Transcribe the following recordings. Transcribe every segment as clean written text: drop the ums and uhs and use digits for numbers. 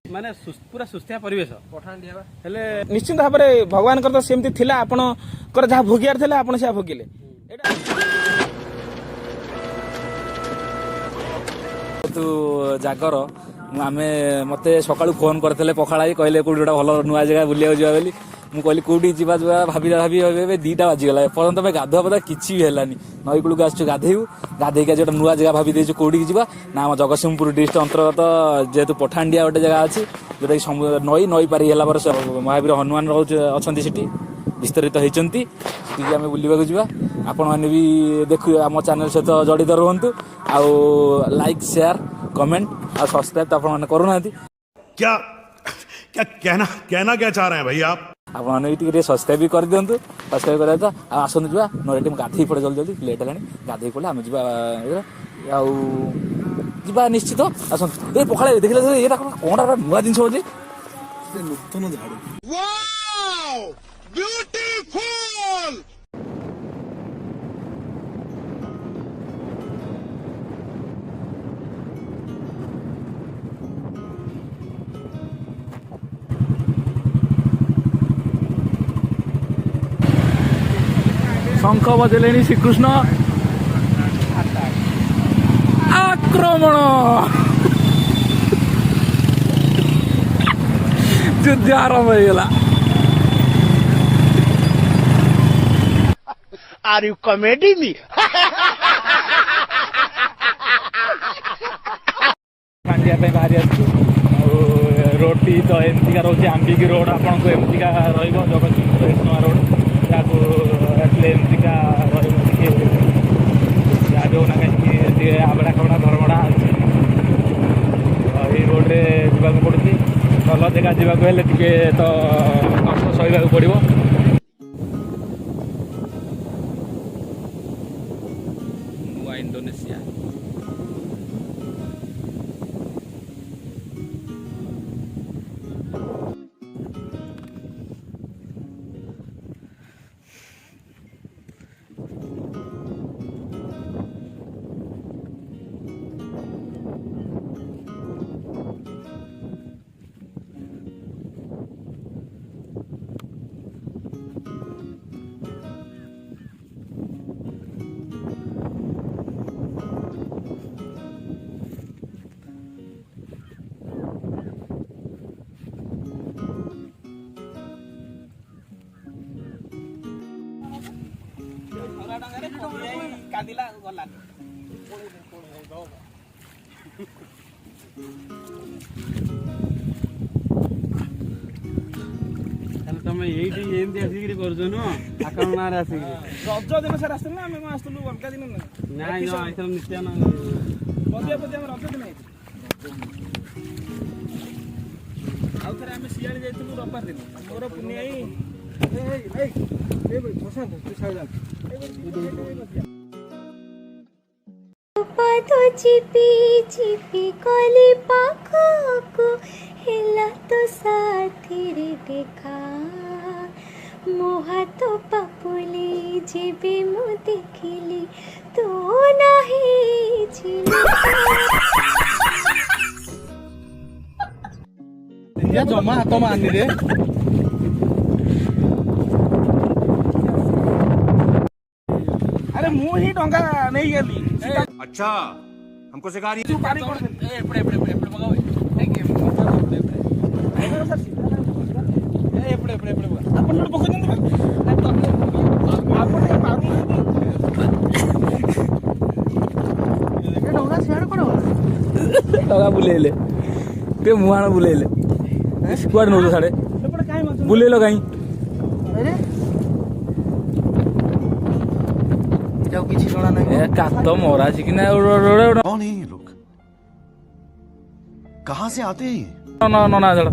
माने पूरा सुस्थिया परिवेश हेले निश्चित भाव में भगवान तो सेमती थिला आपणकर जहाँ भोगियार थिला आपण से भोगिले तू जागर आमे मते सकाळू फोन करते पखाड़ा कहले कौटी गोटे भल नुआ जगह बुलिया जा बोली मुझे कहली कौटी जा भाभी भाभी 2टा बाजिगला एपर्तंत गाधुआ पदा किसी भी है नई कूल आसु गाधेबू गाधे गोटे नुआ जगह भाभी देचु कौटी जी ना आम जगतसिंहपुर डिस्ट्रिक्ट अंतर्गत जेहेतु पठाणडिया गोटे जगह अच्छी जोटा कि नई पारी है महावीर हनुमान अच्छा से विस्तरित होती आम बुलवाक जा आपण मैंने भी देखु आम चैनल सहित जड़ित रुहतु आउ लाइक शेयर कमेंट और सब्सक्राइब तो आप करूना क्या क्या कहना क्या चाह रहे हैं भाई आप सब्सक्राइब भी कर दिंतु सब्सक्राइब कर आसतु जा ना गाधे पड़े जल्दी जल्दी लेट है गाधे पड़े आम जा निश्चित आसतु पखाड़ा देखिए ये कौन नुआ जिन बोली नूतन झाड़ू शंख बजेले श्रीकृष्ण आक्रमण युद्ध आरंभ होगा Are you comedy me? बाहरी रोटी तो एमतीका रोचे आंबिकी रोड आपको एमतीका जगतसिंहपुर रोड एमतीका रोना कहीं आबड़ा खबड़ा धरबड़ा ये रोड्रे जावाक पड़ुଛି भल जगह जावाक हेले टिके तो कष्ट सहवाक पड़ो नुआ इंडोनेशिया कांदिला गला तमे एठी एमती आसिकरी करजो न आकाउंट नारे आसिकरी रज दिन सर आस्तु ना हम आस्तु बलका दिन ना नाइ न आइतम नित्य न बदिया हम रज दिन आउ थरे हम सियाड़ी जाइतु रविवार दिन मोर पुण्य ए प्रशांत तू साइड तो चिपी चिपी कली पाखको हेला तो साथी रे देखा मो हाथ पापुली जेबे मु देखिली तो नाही या जमा हाथ मारनी रे अरे मु ही डंगा नहीं गेली अच्छा हमको सिखा रही तू पारी कर दे एपड़े मगाओ एपड़े अपन लोग पकड़ देंगे अपन ये पारू ये डंगा शेयर करो डंगा बुलेले के मुहाण बुलेले स्क्वाड नो साडे बुलेलो काई अरे जाओ किसी लोड़ा नहीं कात मोरा कि ना कौन है ये लोग कहाँ से आते हैं ना चलो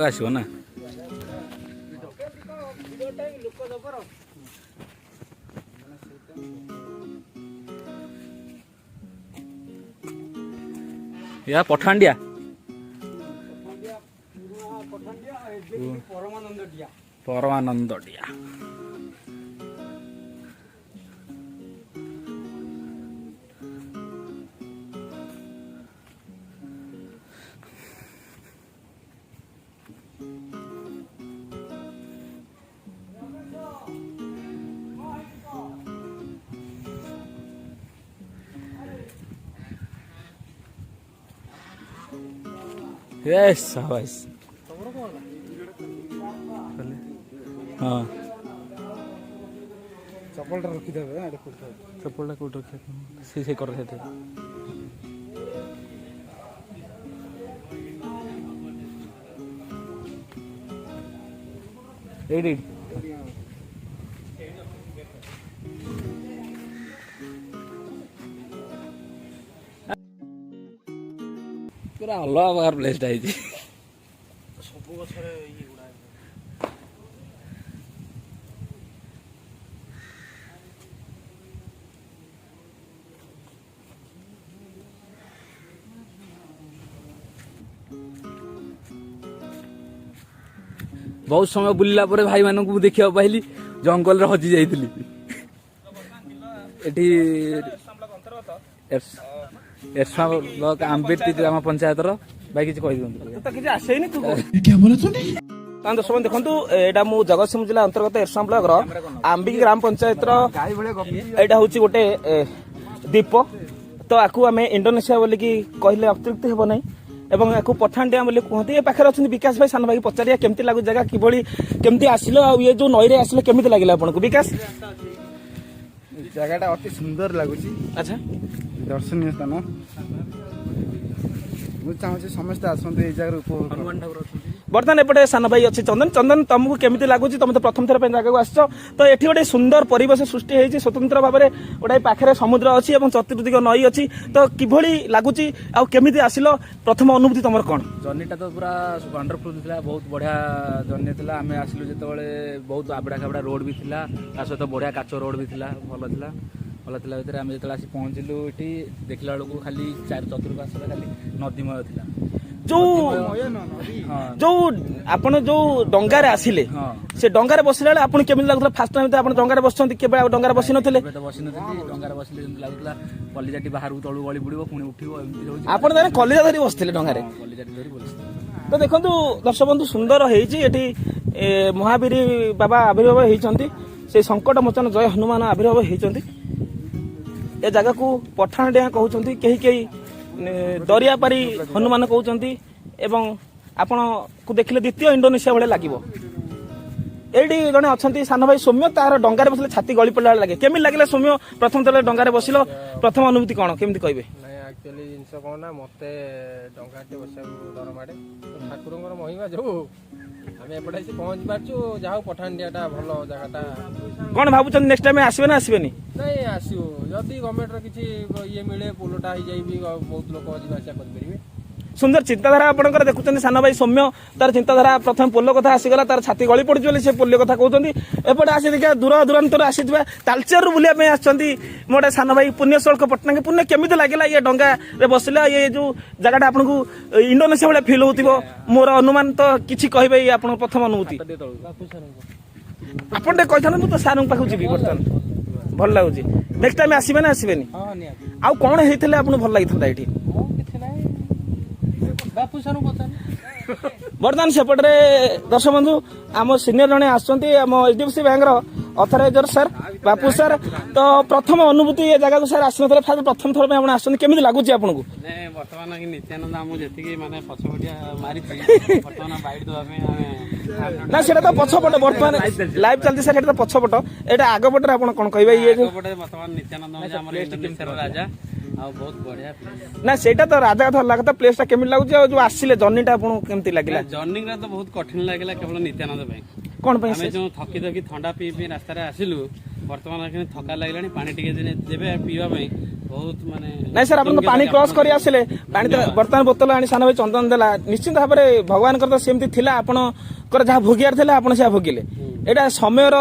ଆସିବ ନା या पठाणडिया परमानंदडिया यस शाबाश हाँ ଚପଲଟା ରଖିଦେବେ चप्पल कोट रखे से कर रहे थे एडिट पूरा अलग प्रकार प्लेस टा है ସବୁ ଗଛରେ ଇଏ ଗୁଡା बहुत समय बुलिला पर भाई मानक देखा पाइली जंगल रे हजि जाइतिली एठी एरसा ब्लॉक आंबेटी ग्राम पंचायत रो भाई किछ कहि दियंतु तो किसी आसेनी तू क्या बोला तूने तान दर्शक देखंतु एटा मु जगतसिंह जिला अंतर्गत एरसा ब्लॉक रो आंबिकी ग्राम पंचायत रो एटा होची गोटे दीप तो आकु आमे इंडोनेशिया बोली की कहले अतिरिक्त हेबो नै एवं याकु पठाणडिया बोली कहते ए पाखरे अछन विकास भाई सान भाई पचारिया केमती लागु जगह किबोली केमती आसिलो आ ये जो नई रे आसिलो केमती लागिला आपनको विकास ଜାଗାଟା ଅତି ସୁନ୍ଦର ଲାଗୁଛି। अच्छा ଦର୍ଶନୀୟ ସ୍ଥାନ ମୁଁ ଚାହୁଁଛି ସମସ୍ତେ ଆସନ୍ତୁ ଏଇ ଜାଗାରେ ଉପଭୋଗ କରନ୍ତୁ। बर्तमान एपटे सान भाई अच्छे चंदन चंदन तुमको केमती लगुच तुम तो प्रथम थर जगह आस तो ये गोटे सुंदर परिवेश सृष्टि होती स्वतंत्र भाव में गोटे पाखे समुद्र अच्छी और चतुर्दिग नई अच्छी तो किभली लगुच आमती आसिल प्रथम अनुभूति तुम कौन जर्नीटा तो पूरा वंडरफुल था बहुत बढ़िया जर्नी था आम आसिलु जो बहुत आबड़ा खाबड़ा रोड भी था सहित बढ़िया काच रोड भी था भल था भितर आम जो आसी पहुँचलु ये देखला बेलू खाली चार चतुर्पार्श्व खाली नदीमय था जो जो आपण जो डंगारे आसिले से डंगारे बसला बेले आपन केमिति लागुतला फास्ट टाइम तो आपण डंगारे बसछंती केबे डंगारे बसिन थले तो बसिन थली डंगारे बसले लागुतला कलिजाटी बाहरु तळु गळी पडिबो पुणी उठिबो एमति होची आपण ताने कलिजा धरि बसथिले डंगारे कलिजाटी धरि बसथिले तो देखंतु दर्शक बंधु सुंदर हेची एठी महावीर बाबा आविर्भाव हेचंती से संकट मोचन जय हनुमान आविर्भाव हेचंती ए जगह को पठाणडिया कहउचंती केही केही दरिया पारी हनुमान कहउचंती एवं आपण को देखले द्वितीय इंडोनेशिया भले लागिवो एडी जने अछंती सान भाई सौम्य तार डंगारे बसले छाती गळी पडला लागे केमि लागिला सौम्य प्रथम तले डंगारे बसिलो प्रथम अनुभूति कोन केमि कहबे नहीं एक्चुअली जिनस कौन ना मते डंगाटे बसा डर माड़े ठाकुर महिमा जो आम एपटे आसी पहुँच पार्छु जहाँ पठाणडियाटा भल जगहटा कौन भावुचन नेक्स्ट टाइम आसबे ना आसबेनी नहीं आसो जदि गवर्नमेंट किसी ये मिले पोलटा हो जाए बहुत लोग जावासा करेंगे सुंदर चिंताधारा आपंकर देखुं साना भाई सौम्य तार चिंताधारा प्रथम पोल कथा आसीगला तार छाती गली पड़ी बोली से पोल कथा कहते एपटे आसी देखा दूर दूरांतर आसी तालचेर बुलाया आसती मोटे सान भाई पुण्यशल्क पटना के पुण्य केमी लगे ये डंगा बसला ये जो जगह आपको इंडोनेशिया भाई फिल हो मोर अनुमान तो किसी कहे आप प्रथम अनुभूति आपन कही था तो सार पाखु जी बर्तमान भल लगुच नेक्स्ट टाइम आसबे ना आसबे आउ कौन होते आपको भल लगी था ये बर्तमान सेपटे दर्शक बंधु आम सीनियर जने आसछन्ती आम एचडीएफसी बैंक अथराइजर सर बापू सर तो प्रथम अनुभूति ये जगह को सर आसनथले प्रथम थर पे आपण आसछन्ती केमिति लागुची आपनको ने वर्तमान कि नित्यानंद आमु जेतिकी माने पछपटिया मारी वर्तमान बाइट दो हमें ना सेटा तो पछपट वर्तमान लाइव चलती सर एटा तो पछपट एटा आगो पटे आपण कोन कहबे ये जो पटे वर्तमान नित्यानंद हो हमर इंडोनेशिया राजा आ बहुत बढ़िया प्लेस ना सेटा तो राजा कथा लागता प्लेस ता केमिति लागुची जो आसिले जर्नीटा आपण केमिति लागिला जर्नी रा तो बहुत कठिन लागला केवल नित्यानंद भाई कोन पे हमें जो थकी थकी ठंडा पी पी रास्ता रे आसिलु वर्तमान थका लागलानी पानी टिके देबे पीवा भाई ବହୁତ ମାନେ ନାଇଁ ସାର୍ ଆପଣ ତ ପାଣି କ୍ରସ୍ କରି ଆସିଲେ ପାଣି ତ ବର୍ତ୍ତମାନ ବୋତଲ ଆଣି ସାନ ଭାଇ ଚନ୍ଦନ ଦେଲା ନିଶ୍ଚିନ୍ତ ଭାବରେ ଭଗବାନଙ୍କର ତ ସେମିତି ଥିଲା ଆପଣଙ୍କର ଯାହା ଭୋଗିବାର ଥିଲା ଆପଣ ସେହା ଭୋଗିଲେ ଏଇଟା ସମୟର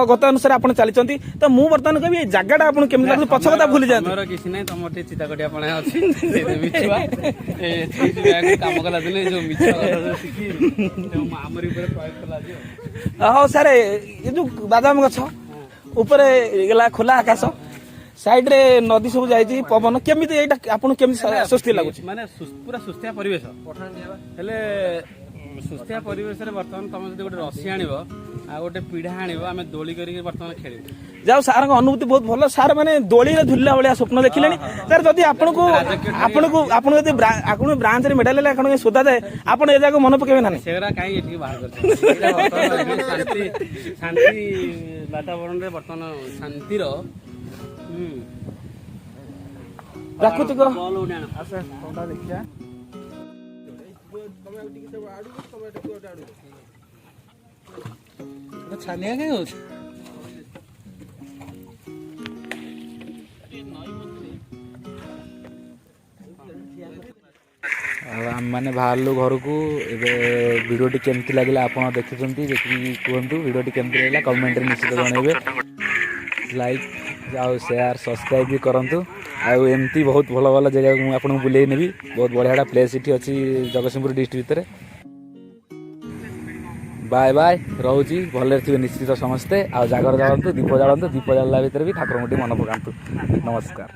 ଗତ ଅନୁସାରେ ଆପଣ ଚାଲିଛନ୍ତି ତ ମୁଁ ବର୍ତ୍ତମାନ କହିବି ଏଇ ଜାଗାଟା ଆପଣ କେମିତି ଲାଗୁଛି ପଛ କଥା ଭୁଲି ଯାଆନ୍ତୁ ଆମର କିଛି ନାହିଁ ତମର ଟିକେ ଚିତାକଟିଆ ପଣା ଅଛି ମିଛୁଆ କାମ କଲା ଦିନ ଯୋଉ ମିଛ କଥା ଯୋଉ ଶିଖି ଆମରି ଉପରେ ପ୍ରୟୋଗ କଲା ହଉ ସାର୍ ଏ ଯୋଉ ବାଦାମ ଗଛ ଉପରେ ଗଲା ଖୋଲା ଆକାଶ ସାଇଡ ରେ ନଦୀ ସବୁ ଯାଇଛି ପବନ କେମିତି ଏଇଟା ଆପଣଙ୍କୁ କେମିତି ସ୍ୱସ୍ତି ଲାଗୁଛି ମାନେ ପୁରା ସୁସ୍ଥିଆ ପରିବେଶ ହେଲେ ସୁସ୍ଥିଆ ପରିବେଶରେ ବର୍ତ୍ତମାନ ତମେ ଯଦି ଗୋଟେ ରସି ଆଣିବ ଆଉ ଗୋଟେ ପିଢା ଆଣିବ ଆମେ ଦୋଳି କରିକି ବର୍ତ୍ତମାନ ଖେଳିବୁ ଯାଉ ସାର୍ଙ୍କ ଅନୁଭୂତି ବହୁତ ଭଲ ସାର୍ ମାନେ ଦୋଳିରେ ଝୁଲିଲା ଭଳିଆ ସ୍ୱପ୍ନ ଦେଖିଲେଣି ସାର୍ ଯଦି ଆପଣଙ୍କୁ ଯଦି ଆପଣ ବ୍ରାଞ୍ଚରେ ମେଡାଲ ହେଲେ ଆପଣଙ୍କୁ ସୋଧା ଯାଏ ଆପଣ ଏ ଜାଗାକୁ ମନେ ପକେଇବେ ନା ସେଗୁରା କାହିଁକି ଏଠିକି ବାହାର କରିଛନ୍ତି ଶାନ୍ତି ବାତାବରଣରେ ବର୍ତ୍ତମାନ ଶାନ୍ତିର ପ୍ରାକୃତିକ ଦେଖିବା ଛାନିଆ କାହିଁ ହଉଛି ଆଉ ଆମେମାନେ ବାହାରିଲୁ ଘରକୁ ଏବେ ଭିଡ଼ିଓଟି କେମିତି ଲାଗିଲା ଆପଣ ଦେଖୁଛନ୍ତି ଦେଖିକି କୁହନ୍ତୁ ଭିଡ଼ିଓଟି କେମିତି ଲାଗିଲା କମେଣ୍ଟରେ ନିଶ୍ଚିତ ଜଣାଇବେ ଲାଇକ୍ ଆଉ ସେୟାର ସବସ୍କ୍ରାଇବ୍ ବି କରନ୍ତୁ ଆଉ ଏମିତି ବହୁତ ଭଲ ଭଲ ଜାଗାକୁ ମୁଁ ଆପଣଙ୍କୁ ବୁଲେଇ ନେବି ବହୁତ ବଢ଼ିଆ ପ୍ଲେସ୍ ଏଠି ଅଛି ଜଗତସିଂହପୁର ଡିଷ୍ଟ୍ରିକ୍ଟ ଭିତରେ ବାଏ ବାଏ ରହୁଛି ଭଲରେ ଥିବେ ନିଶ୍ଚିତ ସମସ୍ତେ ଆଉ ଜାଗର ଜାଳନ୍ତୁ ଦୀପ ଜାଳନ୍ତୁ ଦୀପ ଜାଳିଲା ଭିତରେ ବି ଠାକୁରଙ୍କୁ ଟିକେ ମନେ ପକାନ୍ତୁ ନମସ୍କାର।